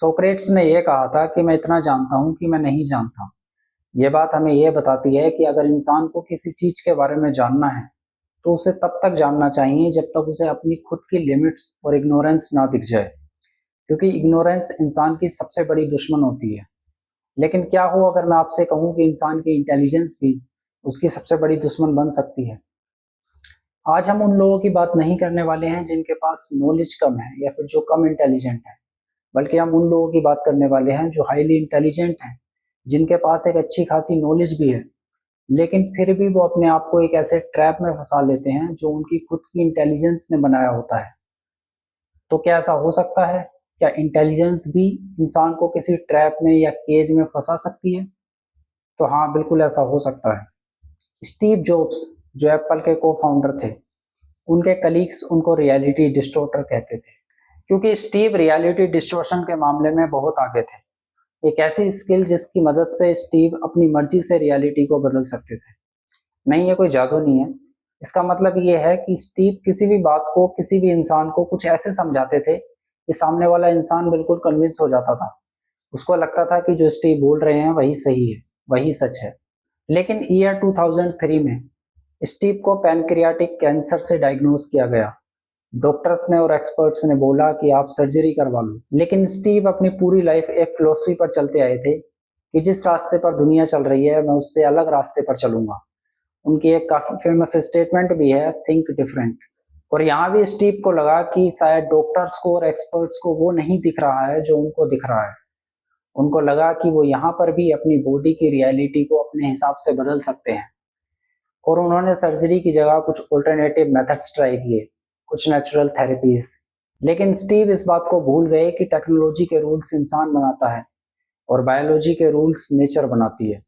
Socrates ने यह कहा था कि मैं इतना जानता हूं कि मैं नहीं जानता। यह बात हमें यह बताती है कि अगर इंसान को किसी चीज के बारे में जानना है तो उसे तब तक जानना चाहिए जब तक उसे अपनी खुद की लिमिट्स और इग्नोरेंस ना दिख जाए, क्योंकि इग्नोरेंस इंसान की सबसे बड़ी दुश्मन होती है। लेकिन क्या हो अगर मैं आपसे कहूं कि इंसान की इंटेलिजेंस भी उसकी सबसे बड़ी दुश्मन बन सकती है। आज हम उन लोगों की बात नहीं करने वाले हैं जिनके पास नॉलेज कम है या फिर जो कम इंटेलिजेंट है, बल्कि हम उन लोगों की बात करने वाले हैं जो हाईली इंटेलिजेंट हैं, जिनके पास एक अच्छी खासी नॉलेज भी है, लेकिन फिर भी वो अपने आप को एक ऐसे ट्रैप में फंसा लेते हैं जो उनकी खुद की इंटेलिजेंस ने बनाया होता है। तो क्या ऐसा हो सकता है? क्या इंटेलिजेंस भी इंसान को किसी ट्रैप में या केज में फंसा सकती है? तो हाँ, बिल्कुल ऐसा हो सकता है। स्टीव जॉब्स जो एप्पल के को फाउंडर थे, उनके कलीग्स उनको रियलिटी डिस्टोर्टर कहते थे, क्योंकि स्टीव रियलिटी डिस्टॉर्शन के मामले में बहुत आगे थे। एक ऐसी स्किल जिसकी मदद से स्टीव अपनी मर्जी से रियलिटी को बदल सकते थे। नहीं, ये कोई जादू नहीं है। इसका मतलब ये है कि स्टीव किसी भी बात को किसी भी इंसान को कुछ ऐसे समझाते थे कि सामने वाला इंसान बिल्कुल कन्विंस हो जाता था। उसको लगता था कि जो स्टीव बोल रहे हैं वही सही है, वही सच है। लेकिन ईयर 2003 में स्टीव को पैनक्रियाटिक कैंसर से डायग्नोज किया गया। डॉक्टर्स ने और एक्सपर्ट्स ने बोला कि आप सर्जरी करवा लो, लेकिन स्टीव अपनी पूरी लाइफ एक फिलॉसफी पर चलते आए थे कि जिस रास्ते पर दुनिया चल रही है मैं उससे अलग रास्ते पर चलूंगा। उनकी एक काफी फेमस स्टेटमेंट भी है, थिंक डिफरेंट। और यहाँ भी स्टीव को लगा कि शायद डॉक्टर्स को और एक्सपर्ट्स को वो नहीं दिख रहा है जो उनको दिख रहा है। उनको लगा कि वो यहाँ पर भी अपनी बॉडी की रियलिटी को अपने हिसाब से बदल सकते हैं, और उन्होंने सर्जरी की जगह कुछ ऑल्टरनेटिव मेथड्स ट्राई किए, कुछ नेचुरल थेरेपीज। लेकिन स्टीव इस बात को भूल गए कि टेक्नोलॉजी के रूल्स इंसान बनाता है और बायोलॉजी के रूल्स नेचर बनाती है।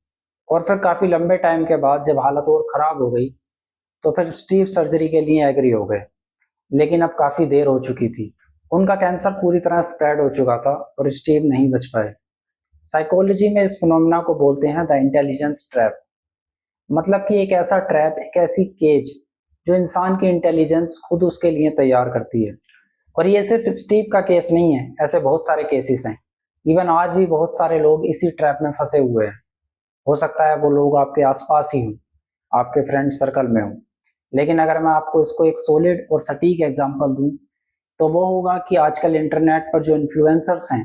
और फिर काफी लंबे टाइम के बाद जब हालत और खराब हो गई तो फिर स्टीव सर्जरी के लिए एग्री हो गए, लेकिन अब काफी देर हो चुकी थी। उनका कैंसर पूरी तरह स्प्रेड हो चुका था और स्टीव नहीं बच पाए। साइकोलॉजी में इस फिनोमेना को बोलते हैं द इंटेलिजेंस ट्रैप। मतलब कि एक ऐसा ट्रैप, एक ऐसी केज जो इंसान की इंटेलिजेंस खुद उसके लिए तैयार करती है। और ये सिर्फ स्टीव का केस नहीं है, ऐसे बहुत सारे केसेस हैं। इवन आज भी बहुत सारे लोग इसी ट्रैप में फंसे हुए हैं। हो सकता है वो लोग आपके आसपास ही हों, आपके फ्रेंड सर्कल में हों। लेकिन अगर मैं आपको इसको एक सॉलिड और सटीक एग्जांपल दूं तो वो होगा कि आजकल इंटरनेट पर जो इन्फ्लुएंसर्स हैं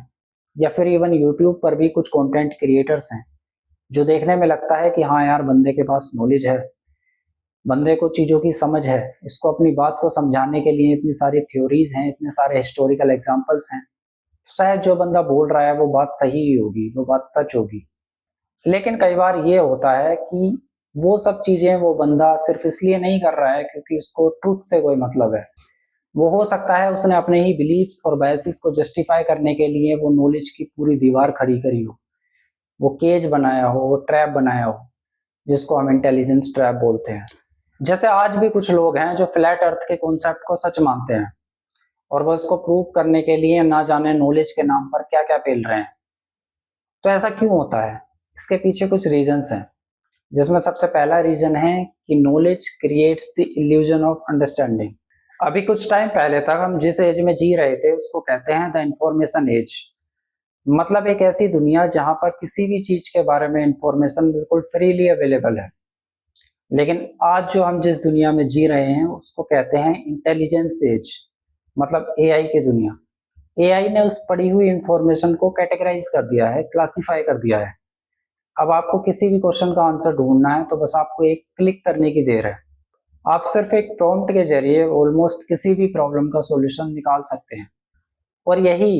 या फिर इवन यूट्यूब पर भी कुछ कंटेंट क्रिएटर्स हैं, जो देखने में लगता है कि हाँ यार, बंदे के पास नॉलेज है, बंदे को चीज़ों की समझ है, इसको अपनी बात को समझाने के लिए इतनी सारी थ्योरीज हैं, इतने सारे हिस्टोरिकल एग्जाम्पल्स हैं, तो शायद जो बंदा बोल रहा है वो बात सही ही होगी, वो बात सच होगी। लेकिन कई बार ये होता है कि वो सब चीज़ें वो बंदा सिर्फ इसलिए नहीं कर रहा है क्योंकि उसको ट्रूथ से कोई मतलब है। वो हो सकता है उसने अपने ही बिलीव्स और बायसेस को जस्टिफाई करने के लिए वो नॉलेज की पूरी दीवार खड़ी करी हो, वो केज बनाया हो, वो ट्रैप बनाया हो, जिसको हम इंटेलिजेंस ट्रैप बोलते हैं। जैसे आज भी कुछ लोग हैं जो फ्लैट अर्थ के कॉन्सेप्ट को सच मानते हैं और वो इसको प्रूव करने के लिए ना जाने नॉलेज के नाम पर क्या क्या पेल रहे हैं। तो ऐसा क्यों होता है? इसके पीछे कुछ रीजंस हैं, जिसमें सबसे पहला रीजन है कि knowledge creates the illusion of understanding. अभी कुछ टाइम पहले तक हम जिस एज में जी रहे थे उसको कहते हैं द इंफॉर्मेशन एज। मतलब एक ऐसी दुनिया जहां पर किसी भी चीज के बारे में इंफॉर्मेशन बिल्कुल फ्रीली अवेलेबल है। लेकिन आज जो हम जिस दुनिया में जी रहे हैं उसको कहते हैं इंटेलिजेंस एज, मतलब एआई की दुनिया। एआई ने उस पड़ी हुई इंफॉर्मेशन को कैटेगराइज कर दिया है, क्लासिफाई कर दिया है। अब आपको किसी भी क्वेश्चन का आंसर ढूंढना है तो बस आपको एक क्लिक करने की देर है। आप सिर्फ एक प्रॉम्प्ट के जरिए ऑलमोस्ट किसी भी प्रॉब्लम का सॉल्यूशन निकाल सकते हैं। और यही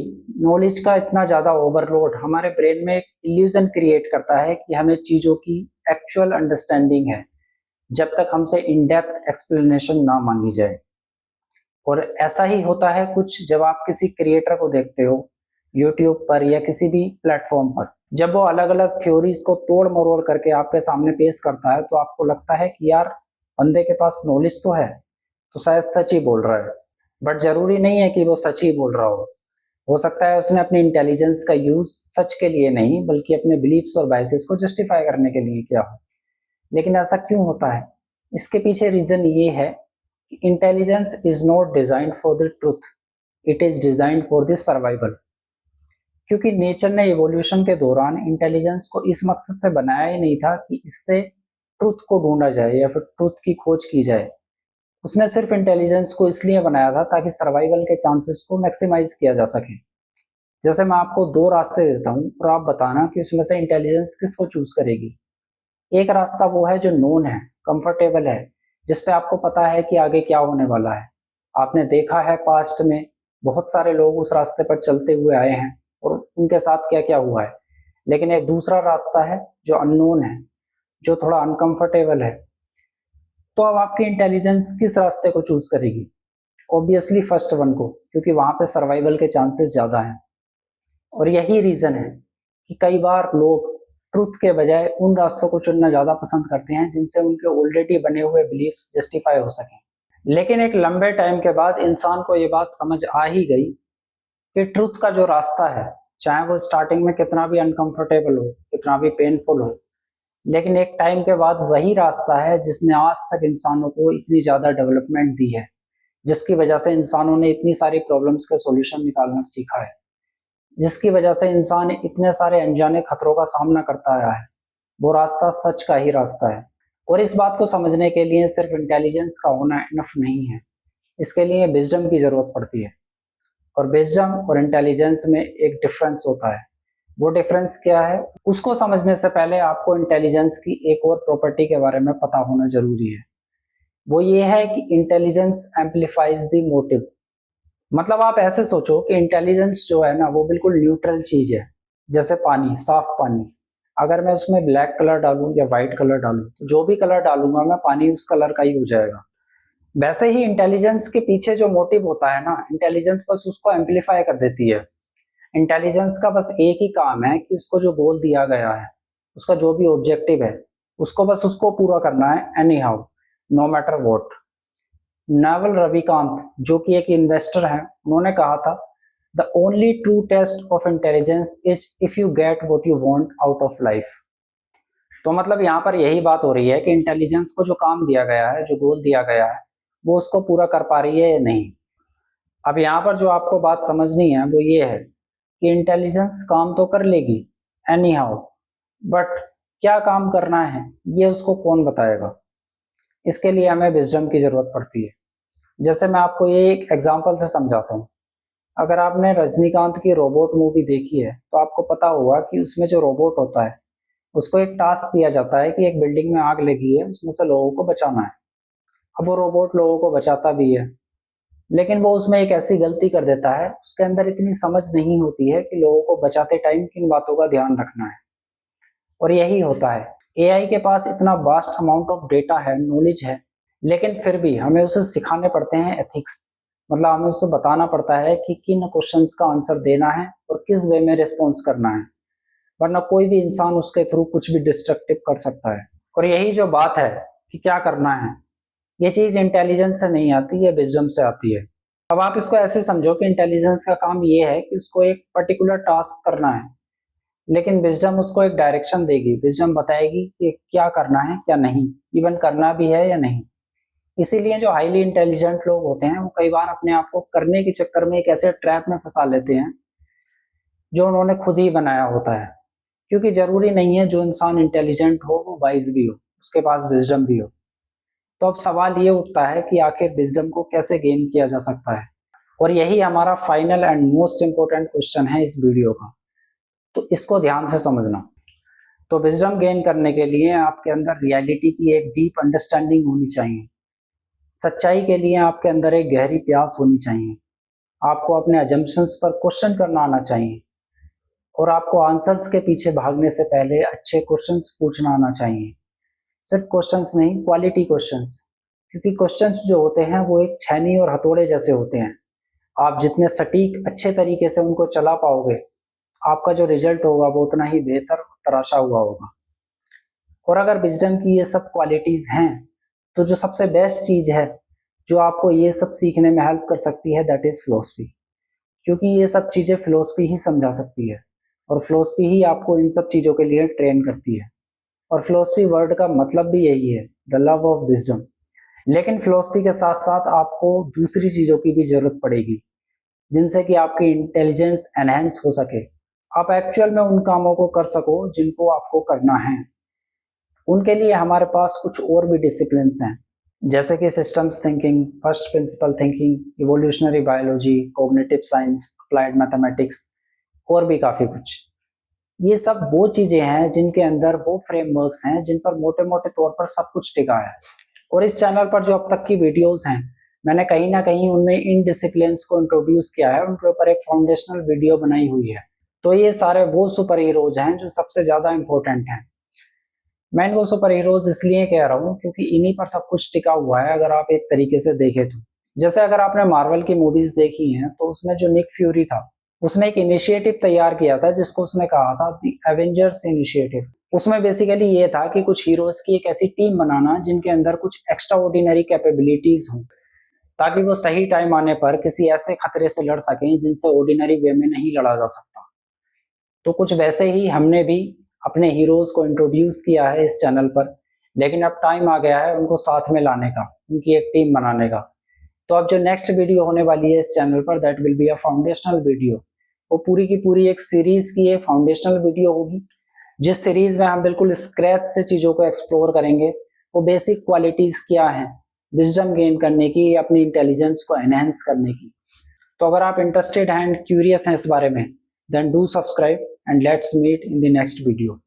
नॉलेज का इतना ज़्यादा ओवरलोड हमारे ब्रेन में एक इल्यूजन क्रिएट करता है कि हमें चीज़ों की एक्चुअल अंडरस्टैंडिंग है, जब तक हमसे इन डेप्थ एक्सप्लेनेशन ना मांगी जाए। और ऐसा ही होता है कुछ जब आप किसी क्रिएटर को देखते हो यूट्यूब पर या किसी भी प्लेटफॉर्म पर, जब वो अलग अलग थ्योरीज को तोड़ मरोड़ करके आपके सामने पेश करता है तो आपको लगता है कि यार, बंदे के पास नॉलेज तो है, तो शायद सच ही बोल रहा है। बट जरूरी नहीं है कि वो सच ही बोल रहा हो सकता है उसने अपनी इंटेलिजेंस का यूज सच के लिए नहीं बल्कि अपने बिलीफ्स और बायसेस को जस्टिफाई करने के लिए किया हो। लेकिन ऐसा क्यों होता है? इसके पीछे रीजन ये है कि intelligence is not designed for the truth, it is designed for the survival. क्योंकि नेचर ने इवोल्यूशन के दौरान इंटेलिजेंस को इस मकसद से बनाया ही नहीं था कि इससे ट्रुथ को ढूंढा जाए या फिर ट्रुथ की खोज की जाए। उसने सिर्फ इंटेलिजेंस को इसलिए बनाया था ताकि सर्वाइवल के चांसेस को मैक्सिमाइज किया जा सके। जैसे मैं आपको दो रास्ते देता हूँ और आप बताना कि उसमें से इंटेलिजेंस किसको चूज करेगी। एक रास्ता वो है जो नोन है, कंफर्टेबल है, जिसपे आपको पता है कि आगे क्या होने वाला है। आपने देखा है पास्ट में बहुत सारे लोग उस रास्ते पर चलते हुए आए हैं और उनके साथ क्या क्या हुआ है। लेकिन एक दूसरा रास्ता है जो अननोन है, जो थोड़ा अनकंफर्टेबल है। तो अब आपकी इंटेलिजेंस किस रास्ते को चूज करेगी? ऑब्वियसली फर्स्ट वन को, क्योंकि वहां पे सर्वाइवल के चांसेस ज्यादा हैं। और यही रीजन है कि कई बार लोग ट्रुथ के बजाय उन रास्तों को चुनना ज्यादा पसंद करते हैं जिनसे उनके ऑलरेडी बने हुए बिलीफ्स जस्टिफाई हो सकें। लेकिन एक लंबे टाइम के बाद इंसान को ये बात समझ आ ही गई कि ट्रुथ का जो रास्ता है, चाहे वो स्टार्टिंग में कितना भी अनकंफर्टेबल हो, कितना भी पेनफुल हो, लेकिन एक टाइम के बाद वही रास्ता है जिसने आज तक इंसानों को इतनी ज्यादा डेवलपमेंट दी है, जिसकी वजह से इंसानों ने इतनी सारी प्रॉब्लम्स के सॉल्यूशन निकालना सीखा है, जिसकी वजह से इंसान इतने सारे अनजाने खतरों का सामना करता आया है। वो रास्ता सच का ही रास्ता है। और इस बात को समझने के लिए सिर्फ इंटेलिजेंस का होना इनफ नहीं है, इसके लिए विजडम की जरूरत पड़ती है। और विजडम और इंटेलिजेंस में एक डिफरेंस होता है। वो डिफरेंस क्या है, उसको समझने से पहले आपको इंटेलिजेंस की एक और प्रॉपर्टी के बारे में पता होना जरूरी है। वो ये है कि इंटेलिजेंस एम्पलीफाइज द मोटिव। मतलब आप ऐसे सोचो कि इंटेलिजेंस जो है ना, वो बिल्कुल न्यूट्रल चीज है। जैसे पानी, साफ पानी, अगर मैं उसमें ब्लैक कलर डालूं या व्हाइट कलर डालूं, तो जो भी कलर डालूंगा मैं, पानी उस कलर का ही हो जाएगा। वैसे ही इंटेलिजेंस के पीछे जो मोटिव होता है ना, इंटेलिजेंस बस उसको एम्पलीफाई कर देती है। इंटेलिजेंस का बस एक ही काम है कि उसको जो गोल दिया गया है, उसका जो भी ऑब्जेक्टिव है, उसको बस उसको पूरा करना है, anyhow, no matter what. Naval Ravikant, जो कि एक इन्वेस्टर हैं, उन्होंने कहा था, the only true test of intelligence is if you get what you want out of life. तो मतलब यहाँ पर यही बात हो रही है कि इंटेलिजेंस को जो काम दिया गया है, जो गोल दिया गया है, वो उसको पूरा कर पा रही है या नहीं। अब यहाँ पर जो आपको बात समझनी है वो ये है कि इंटेलिजेंस काम तो कर लेगी एनी हाउ, बट क्या काम करना है ये उसको कौन बताएगा। इसके लिए हमें विजडम की जरूरत पड़ती है। जैसे मैं आपको ये एक एग्जांपल से समझाता हूँ। अगर आपने रजनीकांत की रोबोट मूवी देखी है तो आपको पता होगा कि उसमें जो रोबोट होता है, उसको एक टास्क दिया जाता है कि एक बिल्डिंग में आग लगी है, उसमें से लोगों को बचाना है। अब वो रोबोट लोगों को बचाता भी है, लेकिन वो उसमें एक ऐसी गलती कर देता है, उसके अंदर इतनी समझ नहीं होती है कि लोगों को बचाते टाइम किन बातों का ध्यान रखना है। और यही होता है, एआई के पास इतना वास्ट अमाउंट ऑफ डेटा है, नॉलेज है, लेकिन फिर भी हमें उसे सिखाने पड़ते हैं एथिक्स। मतलब हमें उसे बताना पड़ता है कि किन क्वेश्चंस का आंसर देना है और किस वे में रिस्पॉन्स करना है, वरना कोई भी इंसान उसके थ्रू कुछ भी डिस्ट्रक्टिव कर सकता है। और यही जो बात है कि क्या करना है, ये चीज इंटेलिजेंस से नहीं आती, ये विजडम से आती है। अब आप इसको ऐसे समझो कि इंटेलिजेंस का काम ये है कि उसको एक पर्टिकुलर टास्क करना है, लेकिन विजडम उसको एक डायरेक्शन देगी। विजडम बताएगी कि क्या करना है, क्या नहीं, इवन करना भी है या नहीं। इसीलिए जो हाईली इंटेलिजेंट लोग होते हैं वो कई बार अपने आप को करने के चक्कर में एक ऐसे ट्रैप में फंसा लेते हैं जो उन्होंने खुद ही बनाया होता है। क्योंकि जरूरी नहीं है जो इंसान इंटेलिजेंट हो वो वाइज भी हो, उसके पास विजडम भी हो। तो अब सवाल ये उठता है कि आखिर विजडम को कैसे गेन किया जा सकता है। और यही हमारा final and most important question है इस वीडियो का। तो इसको ध्यान से समझना। तो विजडम गेन करने के लिए आपके अंदर रियलिटी की एक डीप अंडरस्टैंडिंग होनी चाहिए। सच्चाई के लिए आपके अंदर एक गहरी प्यास होनी चाहिए। आपको अपने अजम्पशंस पर क्वेश्चन करना आना चाहिए। और आपको आंसर्स के पीछे भागने से पहले अच्छे क्वेश्चंस पूछना आना चाहिए। सिर्फ क्वेश्चंस नहीं, क्वालिटी क्वेश्चंस। क्योंकि क्वेश्चंस जो होते हैं वो एक छैनी और हथौड़े जैसे होते हैं। आप जितने सटीक अच्छे तरीके से उनको चला पाओगे, आपका जो रिजल्ट होगा वो उतना ही बेहतर तराशा हुआ होगा। और अगर विजडम की ये सब क्वालिटीज हैं, तो जो सबसे बेस्ट चीज है जो आपको ये सब सीखने में हेल्प कर सकती है, दैट इज फिलोसफी। क्योंकि ये सब चीजें फिलोसफी ही समझा सकती है और फिलोसफी ही आपको इन सब चीजों के लिए ट्रेन करती है। और फिलोसफी वर्ड का मतलब भी यही है, द लव ऑफ विजडम। लेकिन फिलोसफी के साथ साथ आपको दूसरी चीजों की भी जरूरत पड़ेगी जिनसे कि आपकी इंटेलिजेंस एनहेंस हो सके। आप एक्चुअल में उन कामों को कर सको जिनको आपको करना है। उनके लिए हमारे पास कुछ और भी डिसिप्लिन्स हैं, जैसे कि systems thinking, first principle thinking, evolutionary biology, cognitive science, applied mathematics और भी काफ़ी कुछ। ये सब वो चीज़ें हैं जिनके अंदर वो फ्रेमवर्क्स हैं जिन पर मोटे मोटे तौर पर सब कुछ टिका है। और इस चैनल पर जो अब तक की वीडियोस हैं, मैंने कहीं ना कहीं उनमें इन डिसिप्लिन्स को इंट्रोड्यूस किया है, उनके ऊपर एक फाउंडेशनल वीडियो बनाई हुई है। तो ये सारे वो सुपर हीरोज हैं जो सबसे ज़्यादा इम्पोर्टेंट हैं। मैं इनको सुपर हीरोज इसलिए कह रहा हूँ क्योंकि इन्हीं पर सब कुछ टिका हुआ है, अगर आप एक तरीके से देखें तो। जैसे अगर आपने मार्वल की मूवीज देखी हैं तो उसमें जो निक फ्यूरी था, उसने एक इनिशिएटिव तैयार किया था जिसको उसने कहा था द एवेंजर्स इनिशिएटिव। उसमें बेसिकली ये था कि कुछ हीरोज की एक ऐसी टीम बनाना जिनके अंदर कुछ एक्स्ट्रा ऑर्डिनरी कैपेबिलिटीज हों, ताकि वो सही टाइम आने पर किसी ऐसे खतरे से लड़ सकें जिनसे ऑर्डिनरी वे में नहीं लड़ा जा सकता। तो कुछ वैसे ही हमने भी अपने हीरोज को इंट्रोड्यूस किया है इस चैनल पर, लेकिन अब टाइम आ गया है उनको साथ में लाने का, उनकी एक टीम बनाने का। तो अब जो नेक्स्ट वीडियो होने वाली है इस चैनल पर, that will be a foundational video. वो पूरी की पूरी एक सीरीज की एक फाउंडेशनल वीडियो होगी, जिस सीरीज में हम बिल्कुल स्क्रैच से चीज़ों को एक्सप्लोर करेंगे। वो बेसिक क्वालिटीज़ क्या हैं विजडम गेन करने की, अपनी इंटेलिजेंस को एनहेंस करने की। तो अगर आप इंटरेस्टेड हैं एंड क्यूरियस हैं इस बारे में, then do subscribe and let's meet in the next video.